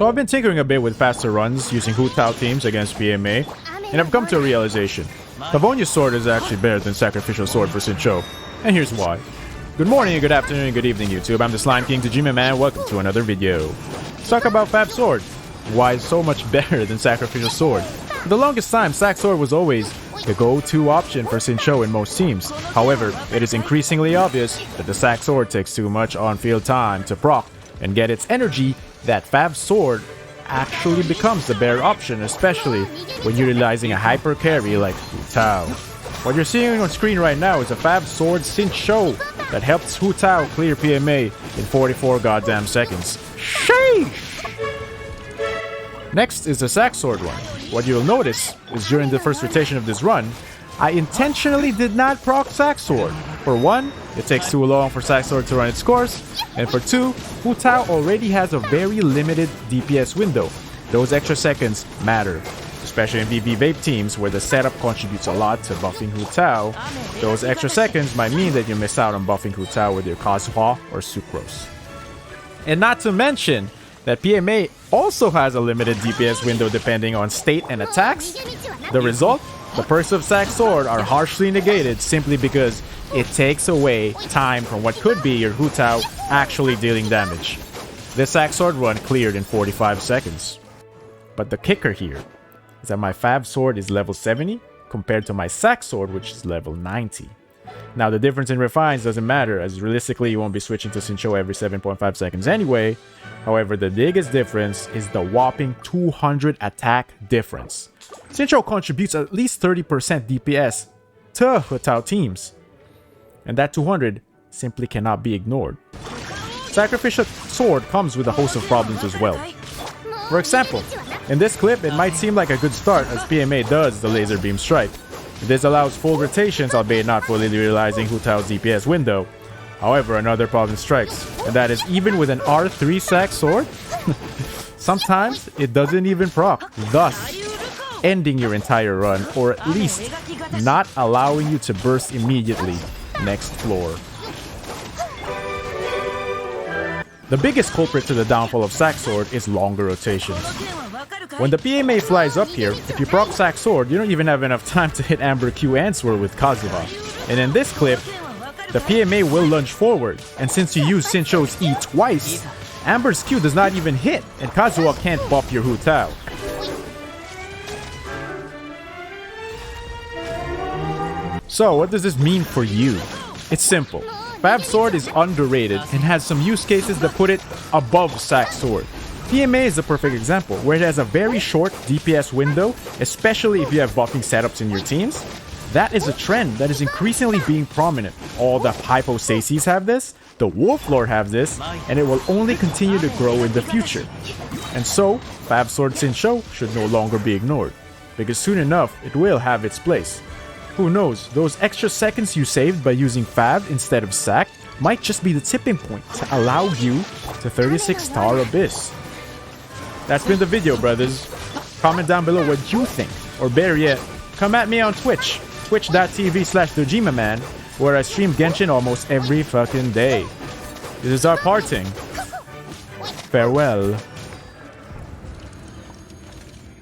So I've been tinkering a bit with faster runs using Hu Tao teams against PMA, and I've come to a realization. Favonius sword is actually better than Sacrificial Sword for Xingqiu, and here's why. Good morning, good afternoon, and good evening YouTube. I'm the Slime King Tajima Man. Welcome to another video. Let's talk about Fab Sword. Why it's so much better than Sacrificial Sword. For the longest time, Sac Sword was always the go-to option for Xingqiu in most teams. However, it is increasingly obvious that the Sac Sword takes too much on-field time to proc and get its energy. That Fab Sword actually becomes the better option, especially when utilizing a hyper carry like Hu Tao. What you're seeing on screen right now is a Fab Sword Xingqiu that helps Hu Tao clear PMA in 44 goddamn seconds. Sheesh! Next is the Sac Sword one. What you'll notice is during the first rotation of this run, I intentionally did not proc Sac Sword. For one, it takes too long for Sac Sword to run its course, and for two, Hu Tao already has a very limited DPS window. Those extra seconds matter, especially in VV Vape teams where the setup contributes a lot to buffing Hu Tao. Those extra seconds might mean that you miss out on buffing Hu Tao with your Kazuha or Sucrose. And not to mention that PMA also has a limited DPS window depending on state and attacks. The result? The perks of Sac Sword are harshly negated simply because it takes away time from what could be your Hu Tao actually dealing damage. This Sac Sword run cleared in 45 seconds. But the kicker here is that my Fab Sword is level 70 compared to my Sac Sword, which is level 90. Now the difference in refines doesn't matter, as realistically you won't be switching to Xingqiu every 7.5 seconds anyway. However, the biggest difference is the whopping 200 attack difference. Xingqiu contributes at least 30% DPS to Hu Tao teams, and that 200 simply cannot be ignored. Sacrificial Sword comes with a host of problems as well. For example, in this clip it might seem like a good start as PMA does the laser beam strike. This allows full rotations, albeit not fully utilizing Hu Tao's DPS window. However, another problem strikes, and that is even with an R3 Sac Sword, sometimes it doesn't even proc, thus ending your entire run, or at least not allowing you to burst immediately next floor. The biggest culprit to the downfall of Sac Sword is longer rotations. When the PMA flies up here, if you proc Sac Sword, you don't even have enough time to hit Amber Q and Sword with Kazuha. And in this clip, the PMA will lunge forward, and since you use Xingqiu's E twice, Amber's Q does not even hit, and Kazuha can't buff your Hu Tao. So what does this mean for you? It's simple. Fab Sword is underrated and has some use cases that put it above Sac Sword. PMA is a perfect example, where it has a very short DPS window, especially if you have buffing setups in your teams. That is a trend that is increasingly being prominent. All the Hypostases have this, the Wolf Lord have this, and it will only continue to grow in the future. And so, Fab Sword Xingqiu should no longer be ignored, because soon enough it will have its place. Who knows, those extra seconds you saved by using Fab instead of Sac might just be the tipping point to allow you to 36-star Abyss. That's been the video, brothers. Comment down below what you think, or better yet, come at me on Twitch, twitch.tv/ThejimaMan, where I stream Genshin almost every fucking day. This is our parting. Farewell.